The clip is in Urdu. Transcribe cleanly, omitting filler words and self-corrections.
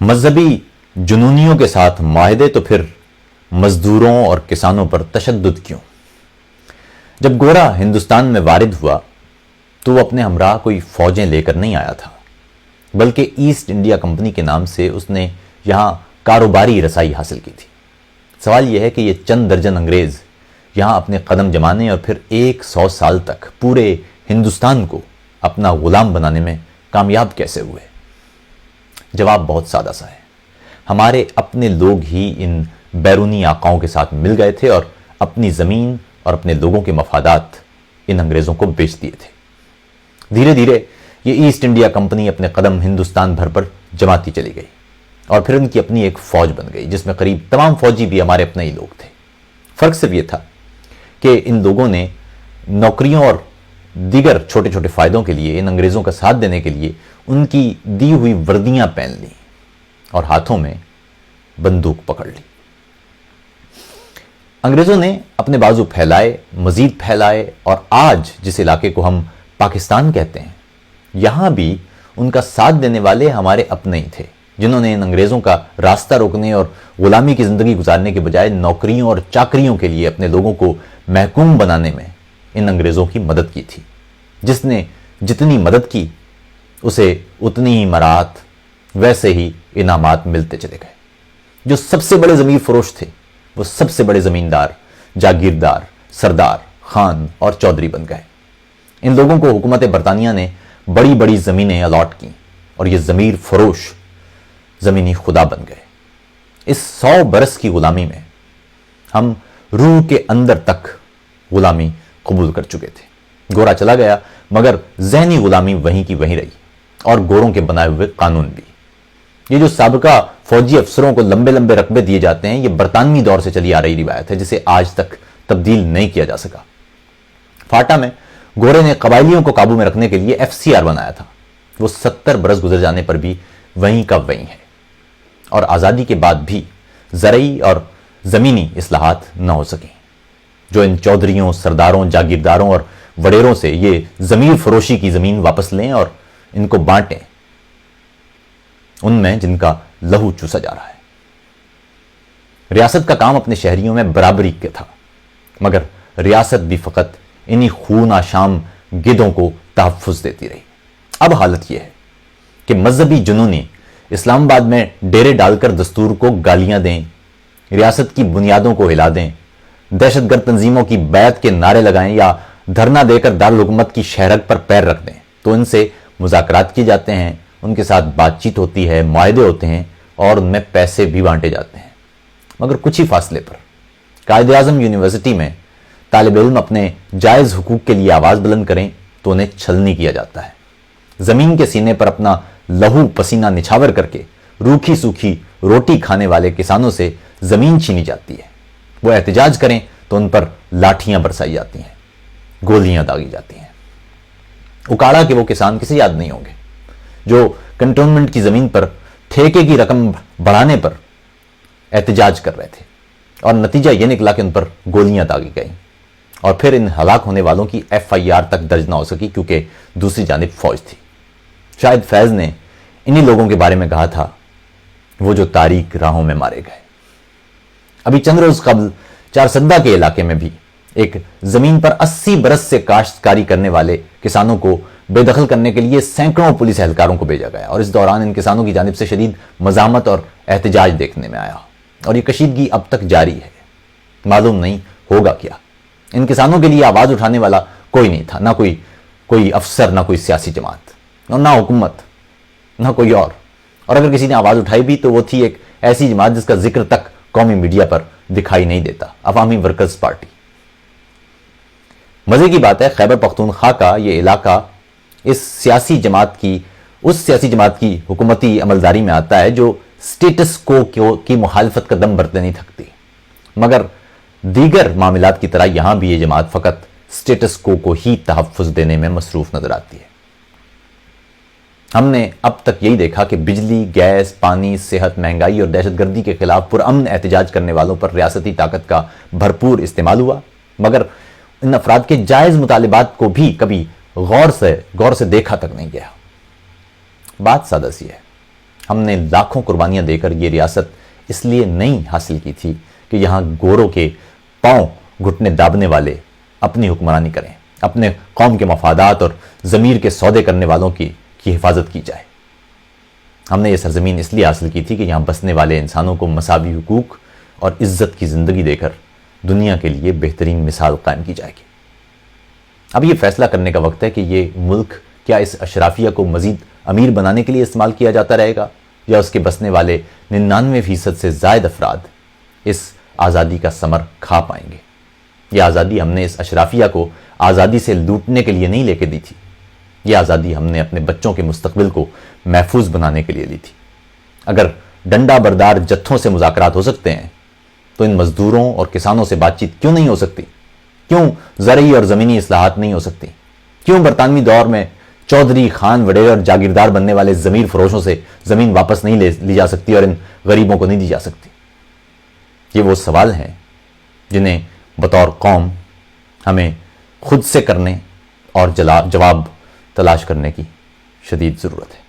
مذہبی جنونیوں کے ساتھ معاہدے تو پھر مزدوروں اور کسانوں پر تشدد کیوں؟ جب گورا ہندوستان میں وارد ہوا تو وہ اپنے ہمراہ کوئی فوجیں لے کر نہیں آیا تھا، بلکہ ایسٹ انڈیا کمپنی کے نام سے اس نے یہاں کاروباری رسائی حاصل کی تھی۔ سوال یہ ہے کہ یہ چند درجن انگریز یہاں اپنے قدم جمانے اور پھر 100 سال تک پورے ہندوستان کو اپنا غلام بنانے میں کامیاب کیسے ہوئے؟ جواب بہت سادہ سا ہے۔ ہمارے اپنے لوگ ہی ان بیرونی آقاؤں کے ساتھ مل گئے تھے اور اپنی زمین اور اپنے لوگوں کے مفادات ان انگریزوں کو بیچ دیے تھے۔ دھیرے دھیرے یہ ایسٹ انڈیا کمپنی اپنے قدم ہندوستان بھر پر جماتی چلی گئی اور پھر ان کی اپنی ایک فوج بن گئی جس میں قریب تمام فوجی بھی ہمارے اپنے ہی لوگ تھے۔ فرق صرف یہ تھا کہ ان لوگوں نے نوکریوں اور دیگر چھوٹے چھوٹے فائدوں کے لیے ان انگریزوں کا ساتھ دینے کے لیے ان کی دی ہوئی وردیاں پہن لیں اور ہاتھوں میں بندوق پکڑ لی۔ انگریزوں نے اپنے بازو پھیلائے، مزید پھیلائے، اور آج جس علاقے کو ہم پاکستان کہتے ہیں یہاں بھی ان کا ساتھ دینے والے ہمارے اپنے ہی تھے، جنہوں نے ان انگریزوں کا راستہ روکنے اور غلامی کی زندگی گزارنے کے بجائے نوکریوں اور چاکریوں کے لیے اپنے لوگوں کو محکوم بنانے میں ان انگریزوں کی مدد کی تھی۔ جس نے جتنی مدد کی اسے اتنی ہی مراعات، ویسے ہی انعامات ملتے چلے گئے۔ جو سب سے بڑے زمین فروش تھے وہ سب سے بڑے زمیندار، جاگیردار، سردار، خان اور چودھری بن گئے۔ ان لوگوں کو حکومت برطانیہ نے بڑی بڑی زمینیں الاٹ کی اور یہ ضمیر فروش زمینی خدا بن گئے۔ اس 100 برس کی غلامی میں ہم روح کے اندر تک غلامی قبول کر چکے تھے۔ گورا چلا گیا مگر ذہنی غلامی وہیں کی وہیں رہی، اور گوروں کے بنائے ہوئے قانون بھی۔ یہ جو سابقہ فوجی افسروں کو لمبے لمبے رقبے دیے جاتے ہیں، یہ برطانوی دور سے چلی آ رہی روایت ہے جسے آج تک تبدیل نہیں کیا جا سکا۔ فاٹا میں گورے نے قبائلیوں کو قابو میں رکھنے کے لیے FCR بنایا تھا، وہ 70 برس گزر جانے پر بھی وہیں کا وہیں ہے، اور آزادی کے بعد بھی زرعی اور زمینی اصلاحات نہ ہو سکیں۔ جو ان چودھریوں، سرداروں، جاگیرداروں اور وڈیروں سے یہ ضمیر فروشی کی زمین واپس لیں اور ان کو بانٹیں، ان میں جن کا لہو چوسا جا رہا ہے۔ ریاست کا کام اپنے شہریوں میں برابری کے تھا، مگر ریاست بھی فقط انہی خون آشام گدوں کو تحفظ دیتی رہی۔ اب حالت یہ ہے کہ مذہبی جنونی اسلام آباد میں ڈیرے ڈال کر دستور کو گالیاں دیں، ریاست کی بنیادوں کو ہلا دیں، دہشت گرد تنظیموں کی بیعت کے نعرے لگائیں یا دھرنا دے کر دارالحکومت کی شہرک پر پیر رکھ دیں تو ان سے مذاکرات کیے جاتے ہیں، ان کے ساتھ بات چیت ہوتی ہے، معاہدے ہوتے ہیں اور ان میں پیسے بھی بانٹے جاتے ہیں، مگر کچھ ہی فاصلے پر قائد اعظم یونیورسٹی میں طالب علم اپنے جائز حقوق کے لیے آواز بلند کریں تو انہیں چھلنی کیا جاتا ہے۔ زمین کے سینے پر اپنا لہو پسینہ نچھاور کر کے روکھی سوکھی روٹی کھانے والے کسانوں سے زمین چھینی جاتی ہے۔ وہ احتجاج کریں تو ان پر لاٹھیاں برسائی جاتی ہیں، گولیاں داغی جاتی ہیں۔ اکاڑا کے وہ کسان کسے یاد نہیں ہوں گے جو کنٹونمنٹ کی زمین پر ٹھیکے کی رقم بڑھانے پر احتجاج کر رہے تھے، اور نتیجہ یہ نکلا کہ ان پر گولیاں داغی گئیں، اور پھر ان ہلاک ہونے والوں کی FIR تک درج نہ ہو سکی کیونکہ دوسری جانب فوج تھی۔ شاید فیض نے انہی لوگوں کے بارے میں کہا تھا، وہ جو تاریک راہوں میں مارے گئے۔ ابھی چند روز قبل چارسدہ کے علاقے میں بھی ایک زمین پر 80 برس سے کاشتکاری کرنے والے کسانوں کو بے دخل کرنے کے لیے سینکڑوں پولیس اہلکاروں کو بھیجا گیا، اور اس دوران ان کسانوں کی جانب سے شدید مزاحمت اور احتجاج دیکھنے میں آیا، اور یہ کشیدگی اب تک جاری ہے۔ معلوم نہیں ہوگا کیا۔ ان کسانوں کے لیے آواز اٹھانے والا کوئی نہیں تھا، نہ کوئی افسر، نہ کوئی سیاسی جماعت، اور نہ حکومت، نہ کوئی اور اگر کسی نے آواز اٹھائی بھی تو وہ تھی ایک ایسی جماعت جس کا ذکر تک قومی میڈیا پر دکھائی نہیں دیتا، عوامی ورکرز پارٹی۔ مزے کی بات ہے خیبر پختونخوا کا یہ علاقہ اس سیاسی جماعت کی حکومتی عملداری میں آتا ہے جو سٹیٹس کو کی مخالفت کا دم برتے نہیں تھکتی، مگر دیگر معاملات کی طرح یہاں بھی یہ جماعت فقط سٹیٹس کو ہی تحفظ دینے میں مصروف نظر آتی ہے۔ ہم نے اب تک یہی دیکھا کہ بجلی، گیس، پانی، صحت، مہنگائی اور دہشت گردی کے خلاف پرامن احتجاج کرنے والوں پر ریاستی طاقت کا بھرپور استعمال ہوا، مگر ان افراد کے جائز مطالبات کو بھی کبھی غور سے دیکھا تک نہیں گیا۔ بات سادہ سی ہے، ہم نے لاکھوں قربانیاں دے کر یہ ریاست اس لیے نہیں حاصل کی تھی کہ یہاں گوروں کے پاؤں گھٹنے دابنے والے اپنی حکمرانی کریں، اپنے قوم کے مفادات اور ضمیر کے سودے کرنے والوں کی حفاظت کی جائے۔ ہم نے یہ سرزمین اس لیے حاصل کی تھی کہ یہاں بسنے والے انسانوں کو مساوی حقوق اور عزت کی زندگی دے کر دنیا کے لیے بہترین مثال قائم کی جائے گی۔ اب یہ فیصلہ کرنے کا وقت ہے کہ یہ ملک کیا اس اشرافیہ کو مزید امیر بنانے کے لیے استعمال کیا جاتا رہے گا، یا اس کے بسنے والے 99% سے زائد افراد اس آزادی کا ثمر کھا پائیں گے۔ یہ آزادی ہم نے اس اشرافیہ کو آزادی سے لوٹنے کے لیے نہیں لے کے دی تھی، یہ آزادی ہم نے اپنے بچوں کے مستقبل کو محفوظ بنانے کے لیے لی تھی۔ اگر ڈنڈا بردار جتھوں سے مذاکرات ہو سکتے ہیں تو ان مزدوروں اور کسانوں سے بات چیت کیوں نہیں ہو سکتی؟ کیوں زرعی اور زمینی اصلاحات نہیں ہو سکتی؟ کیوں برطانوی دور میں چودھری، خان، وڈیر اور جاگیردار بننے والے ضمیر فروشوں سے زمین واپس نہیں لی جا سکتی اور ان غریبوں کو نہیں دی جا سکتی؟ یہ وہ سوال ہیں جنہیں بطور قوم ہمیں خود سے کرنے اور جواب تلاش کرنے کی شدید ضرورت ہے۔